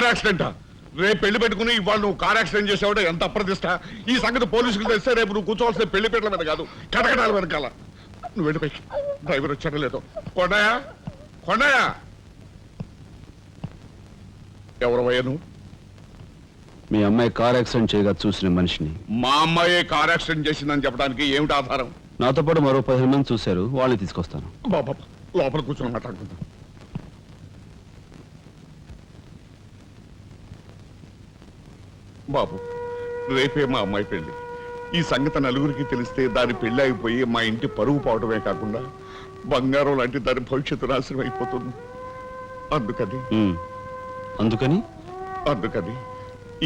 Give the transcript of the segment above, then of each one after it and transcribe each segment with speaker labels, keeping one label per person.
Speaker 1: Car యాక్సిడెంటా? రేపు పెళ్లి పెట్టుకుని ఇవాళ నువ్వు కార్ యాక్సిడెంట్ చేసేవాడు ఎంత అప్రదిష్ట. ఈ సంగతి పోలీసులకు తెస్తే రేపు నువ్వు కూర్చోవాల్సిన పెళ్లి పీటల మీద కాదు, కటకటాల వెనకాల. నువ్వు వెళ్ళిపోయి డ్రైవర్ వచ్చాడో లేదో. కొండయా, కొండయా, ఎవరవయ్యా నువ్వు?
Speaker 2: మీ అమ్మాయి కార్ యాక్సిడెంట్ చేయగా చూసిన మనిషిని.
Speaker 1: మా అమ్మాయి కార్ యాక్సిడెంట్ చేసిందని చెప్పడానికి ఏమిటి ఆధారం?
Speaker 2: నాతో పాటు మరో 15 మంది చూశారు, వాళ్ళని తీసుకొస్తాను.
Speaker 1: బాబా లోపల కూర్చొని మాట్లాడుకుంటాం. బాబు, రేపే మా అమ్మాయి పెళ్లి. ఈ సంగతి నలుగురికి తెలిస్తే దాని పెళ్లి అయిపోయి మా ఇంటి పరువు పోవడమే కాకుండా బంగారం లాంటి దాని భవిష్యత్తు నాశనం అయిపోతుంది. అందుకని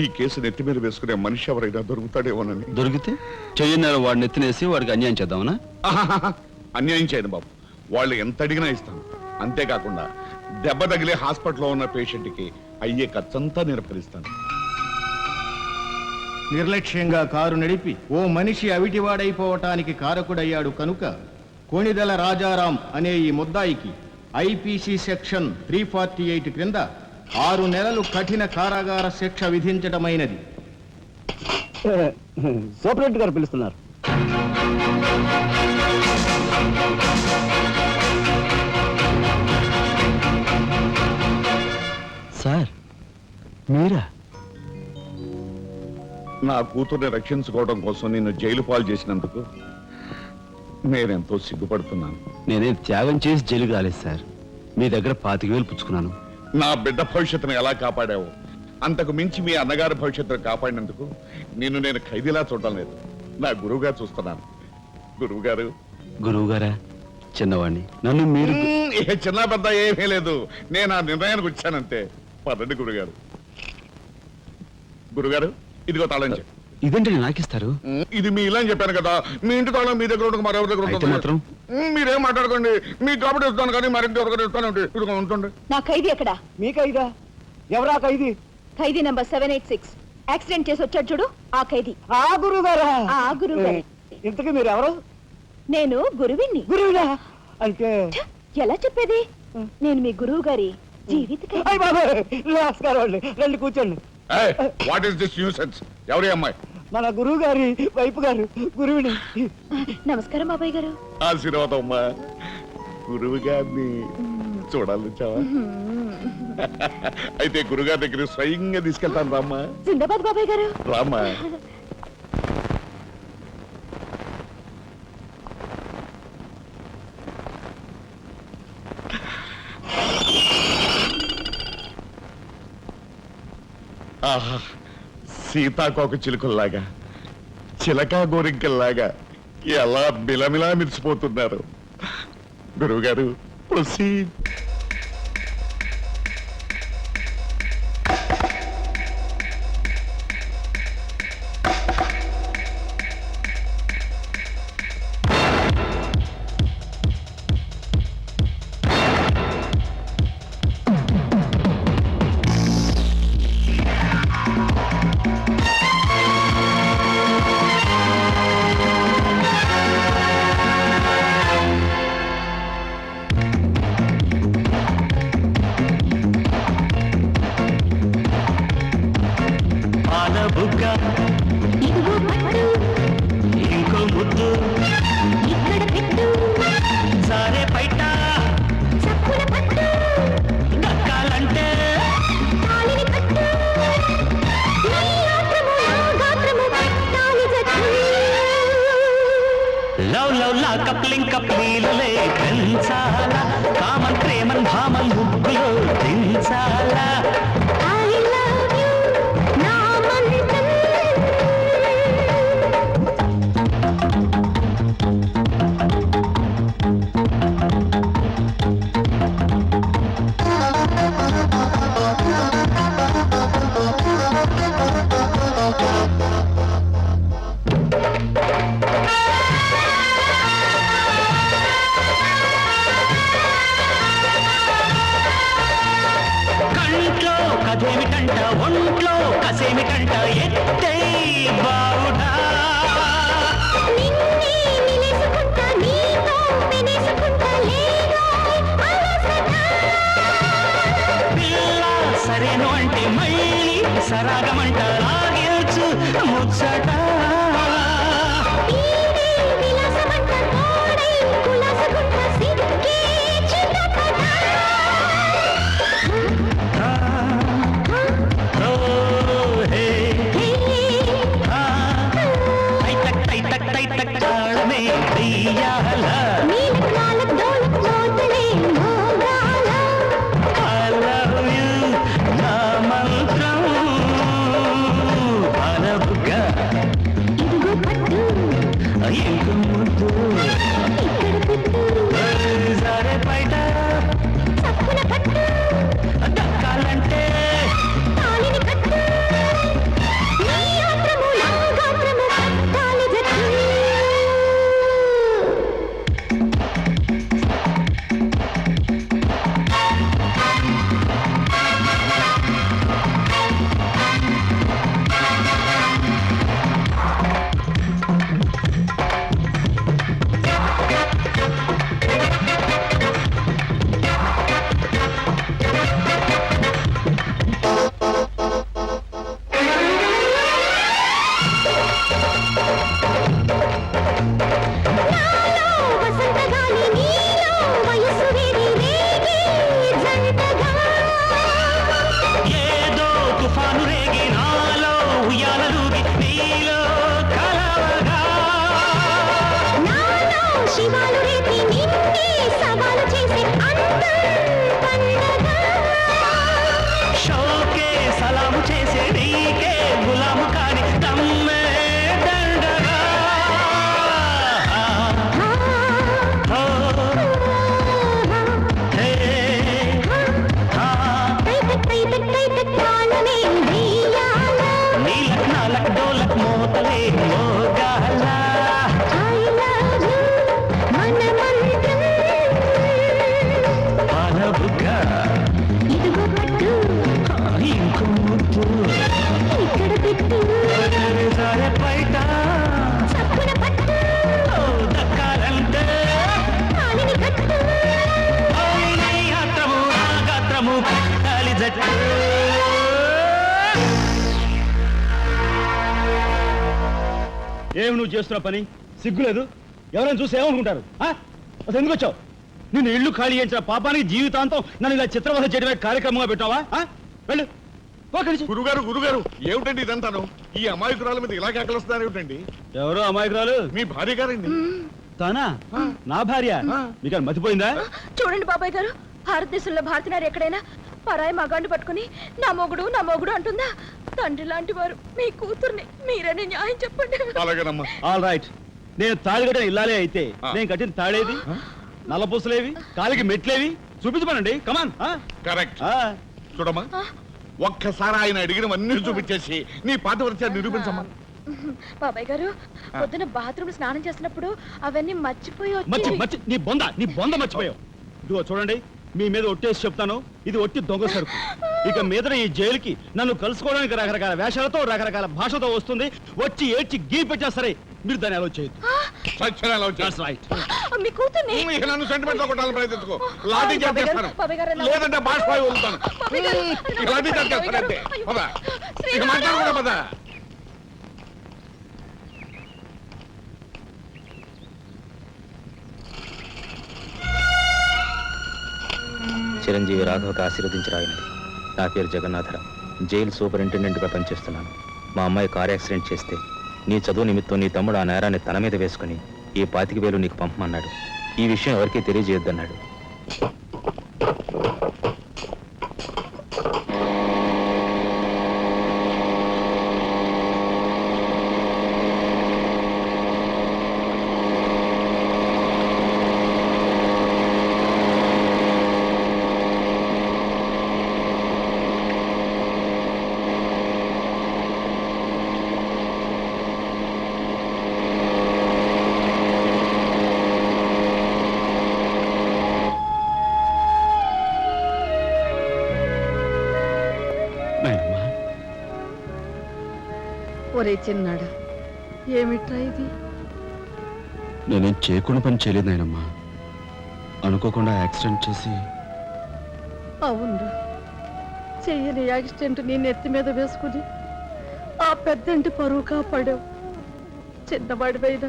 Speaker 1: ఈ కేసు నెత్తి మీద వేసుకునే మనిషి ఎవరైనా దొరుకుతాడేమోనని.
Speaker 2: దొరికితే చెయ్యన్నారు వాడిని ఎత్తినేసి వాడికి అన్యాయం చేద్దామనా?
Speaker 1: అన్యాయం చేయను బాబు, వాళ్ళు ఎంత అడిగినా ఇస్తాను. అంతేకాకుండా దెబ్బ తగిలే హాస్పిటల్లో ఉన్న పేషెంట్కి అయ్యే ఖర్చంతా నేను భరిస్తాను.
Speaker 3: నిర్లక్ష్యంగా కారు నడిపి ఓ మనిషి అవిటివాడైపోవటానికి కారకుడయ్యాడు కనుక కోణిదెల రాజారాం అనే ఈ ముద్దాయికి ఐపీసీ సెక్షన్ 348 క్రింద 6 నెలలు కఠిన కారాగార శిక్ష విధించడమైనది.
Speaker 4: సూపరింటెండెంట్ గారు పిలుస్తున్నారు.
Speaker 2: సార్ మీరా?
Speaker 1: నా కూతుర్ని రక్షించుకోవడం కోసం నిన్ను జైలు పాలు చేసినందుకు నేనెంతో సిగ్గుపడుతున్నాను.
Speaker 2: నేనేం త్యాగం చేసి జైలుకి రాలేదు సార్, మీ దగ్గర 25,000 పుచ్చుకున్నాను.
Speaker 1: నా బిడ్డ భవిష్యత్తును ఎలా కాపాడావు, అంతకు మించి మీ అన్నగారి భవిష్యత్తును కాపాడినందుకు నిన్ను నేను ఖైదీలా చూడడం లేదు, నా గురువుగా చూస్తున్నాను.
Speaker 2: గురువుగారా? చిన్నవాణ్ణి, నన్ను మీరు
Speaker 1: చిన్న పెద్ద ఏమీ లేదు, నేను ఆ నిర్ణయానికి వచ్చానంతే. పదండి గురుగారు. గురుగారు, ఇదిగో తాళం చెప్పు.
Speaker 2: ఇదేంటి నాకిస్తారు?
Speaker 1: ఇది మీ ఇలా అని చెప్పాను కదా, మీ ఇంటి తాళం మీ దగ్గర ఉండక మరెవరి దగ్గర ఉంటుంది
Speaker 2: మాత్రం?
Speaker 1: మీరేం మాట్లాడుకోండి, మీ కాబట్టి ఇస్తాను కానీ మరింటి ఎవరికైనా ఇస్తాను. ఇదిగో ఉంటుంది.
Speaker 5: నా ఖైదీ ఎక్కడ?
Speaker 4: మీ ఖైదా? ఎవరా ఖైదీ?
Speaker 5: ఖైదీ నంబర్ 786 యాక్సిడెంట్ చేసి వచ్చాడు చూడు, ఆ ఖైదీ.
Speaker 4: ఆ గురువు గారా?
Speaker 5: ఆ గురువు గారే.
Speaker 4: ఇంతకీ మీరు ఎవరు?
Speaker 5: నేను గురువిని.
Speaker 4: గురువులా అంటే
Speaker 5: ఎలా చెప్పేది? నేను మీ గురువు గారి జీవిత
Speaker 4: నమస్కారం. రండి కూర్చోండి.
Speaker 1: What is this nuisance? ఎవరి అమ్మాయి?
Speaker 4: మన గురువు గారి వైపు గారు, గురువుని.
Speaker 5: నమస్కారం బాబాయ్ గారు.
Speaker 1: ఆశీర్వాదం అమ్మా. గురువు గారిని చూడాలి చావా? అయితే గురుగారి దగ్గర స్వయంగా తీసుకెళ్తాను రామ్మా.
Speaker 5: జిందాబాద్ బాబాయ్ గారు.
Speaker 1: రామ్మా. ఆహా, సీతాకోక చిలుకల్లాగా, చిలకా గోరింకల్లాగా ఎలా మిలమిలా మిరిసిపోతున్నారు. గురువుగారు, ప్రొసీడ్.
Speaker 6: ఇంకో ముద్దు ఇక్కడ పెట్టు, సారే బయట చప్పున పట్టు, దక్కాలంటే తాళిని కట్టు, నీ ఆత్రము నా గాత్రము తాళి జట్టు. లవ్ లవ్ లా కప్లింగ్ కప్లీలలే పెంచాలా, కామన్ ప్రేమన్ భామన్ ముగ్గులో దించాలా. ముచ్చట ఓ హే తై తక్ తై తక్ తాళమే వెయ్యాల I love you, నా మంత్రం బలపుగా ఇంక ముద్దు సరే బయట దక్కాలంటే ఏదో తుఫాను రేగి నాలో ఉయ్యాలూగి నీలో కలవగా
Speaker 7: శివాలు రేపి నిన్నే సవాలు చేసి
Speaker 6: షోకే సలాము చేసే నీకే గులాము కాని తమ్మే దండగా ఓ, హే, హా, నీలక్ నాలక్ డోలక్ మోతలే మోగాల బలపుగా ఇంకో ముద్దు సరే బయట ఓ దక్కాలంటే ఓయ్ నీ గాత్రము నా గాత్రము కాలి జట్టు
Speaker 3: ఏమి నువ్వు చేస్తున్న పని సిగ్గులేదు? ఎవరైనా చూసి ఏమనుకుంటారు? అసలు ఎందుకు వచ్చావు? నిన్ను ఇల్లు ఖాళీ చేయించిన పాపానికి జీవితాంతం నన్ను ఇలా చిత్రవధ చేయడమే కార్యక్రమంగా పెట్టావా? వెళ్ళు, పో కలిసి.
Speaker 1: గురుగారు గురుగారు ఏమిటండి ఇదంతాను? ఈ అమాయకురాల మీద ఇలా కేకలుస్తున్నారు ఏమిటండి?
Speaker 3: ఎవరు అమాయకురాలు?
Speaker 1: మీ భార్య గారండి.
Speaker 3: తానా? నా భార్య? మీకు మతిపోయిందా?
Speaker 5: చూడండి బాబాయ్ గారు, భారతదేశంలో భారతీయ ఎక్కడైనా పరాయి మగాండు పట్టుకుని నా మొగుడు అంటుందా? తండ్రి లాంటి వారు మీ కూతుర్ని మీరనే న్యాయం చెప్పండి.
Speaker 1: అలాగేనమ్మా.
Speaker 3: ఆల్ రైట్, నేను తాళి కట్టిన ఇల్లాలే అయితే నేను కట్టిన తాళేది, నల్లపూసలేవి, కాలికి మెట్లేవి చూపించమనండి. కమాన్.
Speaker 1: కరెక్ట్. చూడమ్మా, ఒక్కసారి ఆయన అడిగినవన్నీ చూపించేసి నీ పాతివ్రత్యాన్ని నిరూపించమ్మా.
Speaker 5: బాబాయ్ గారు, పొద్దున బాత్రూమ్ స్నానం చేసినప్పుడు అవన్నీ మర్చిపోయి వచ్చి
Speaker 3: నీ బొంద మర్చిపోయావు. ఇదిగో చూడండి, మీ మీద ఒట్టేసి చెప్తాను, ఇది ఒట్టి దొంగ సరుకు. ఇక మీద ఈ జైలుకి నన్ను కలుసుకోవడానికి రకరకాల వేషాలతో రకరకాల భాషతో వస్తుంది. వచ్చి ఏడ్చి గీ పెట్టా సరే, మీరు దాన్ని అలో చేయొద్దు.
Speaker 5: మీ కూతుర్ని
Speaker 1: నన్ను సెంటిమెంట్ లో కొట్టాలని ప్రయత్నించుకో. లాఠీ చార్జ్ చేస్తాను,
Speaker 5: బాబాయ్ గారు,
Speaker 1: లేదంటే బాష్పాయి వదులుతాను.
Speaker 5: బాబాయ్ గారు,
Speaker 1: లాఠీ చార్జ్ చేస్తానంటే పద. ఇక మాట్లాడకూడదు, పద.
Speaker 8: చిరంజీవి రాఘవకు ఆశీర్వదించరాయినది. నా పేరు జగన్నాథరావు, జైలు సూపరింటెండెంట్గా పనిచేస్తున్నాను. మా అమ్మాయి కారు యాక్సిడెంట్ చేస్తే నీ చదువు నిమిత్తం నీ తమ్ముడు ఆ నేరాన్ని తన మీద వేసుకుని ఈ 25,000 నీకు పంపమన్నాడు. ఈ విషయం ఎవరికీ తెలియజేయొద్దన్నాడు.
Speaker 9: ఒరే చిన్నాడా, ఏమిట్రా ఇది?
Speaker 2: నేనేం చేయకుండా పని చేయలేదు నాయనమ్మా. అనుకోకుండా యాక్సిడెంట్ చేసి.
Speaker 9: అవును, చెయ్యని యాక్సిడెంట్ నీ నెత్తి మీద వేసుకుని ఆ పెద్దంటి పరువు కాపాడావు. చిన్నవాడిపైన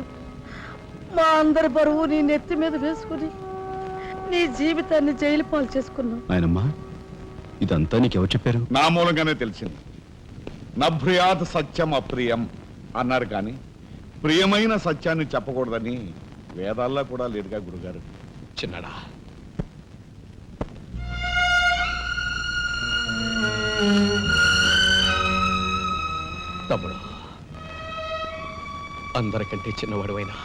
Speaker 9: మా అందరి బరువు నీ నెత్తి మీద వేసుకుని నీ జీవితాన్ని జైలు పాలు చేసుకున్నావు.
Speaker 2: ఆయనమ్మా ఇదంతా నీకెవరు చెప్పారు?
Speaker 1: నా మూలంగానే తెలిసింది. నభ్రియాత్ సత్యం అప్రియం అన్నారు కానీ ప్రియమైన సత్యాన్ని చెప్పకూడదని వేదాల్లో కూడా లేదుగా గురుగారు.
Speaker 2: చిన్నడా, తమ్ముడు, అందరికంటే చిన్నవాడువైనా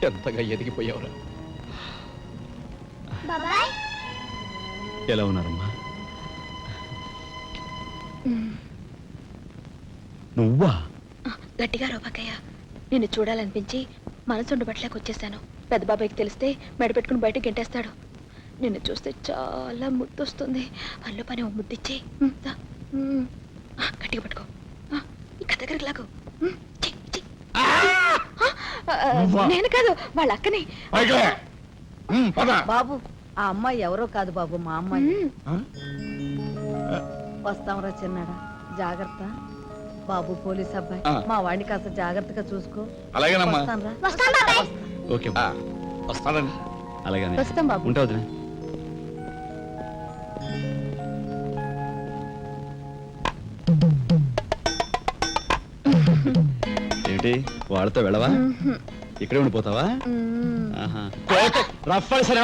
Speaker 2: ఎంతగా ఎదిగిపోయావురా.
Speaker 7: బాబాయ్
Speaker 2: ఎలా ఉన్నారమ్మా? నువ్వా?
Speaker 5: గట్టిగా రోపకయ్య, నిన్ను చూడాలనిపించి మనసుండు బట్టలేక వచ్చేసాను. పెద్ద బాబాయ్కి తెలిస్తే మెడ పెట్టుకుని బయటకు గెంటేస్తాడు. నిన్ను చూస్తే చాలా ముద్దొస్తుంది. పనిలో పని ఓ ముద్దిచ్చి గట్టిగా పట్టుకో. ఇక దగ్గరికి లాగు. ఛీ, ఛీ. నేను కాదు, వాళ్ళ అక్కని.
Speaker 1: పైగా. పద.
Speaker 9: బాబు ఆ అమ్మాయి ఎవరో కాదు బాబు, మా అమ్మాయి. వస్తాంరా చిన్నాడా, జాగ్రత్త. బాబు పోలీస్ అబ్బాయి, మా వాడిని కాస్త జాగ్రత్తగా చూసుకో.
Speaker 1: అలాగేనమ్మా.
Speaker 9: వస్తానురా.
Speaker 7: వస్తాం బాబాయ్.
Speaker 2: ఓకే
Speaker 1: వస్తానండి.
Speaker 2: అలాగే
Speaker 9: వస్తాం బాబు.
Speaker 2: ఉంటా వదినా. ఏంటి వాళ్ళతో వెళ్ళవా? ఇక్కడే ఉండిపోతావా? రఫ్ సరే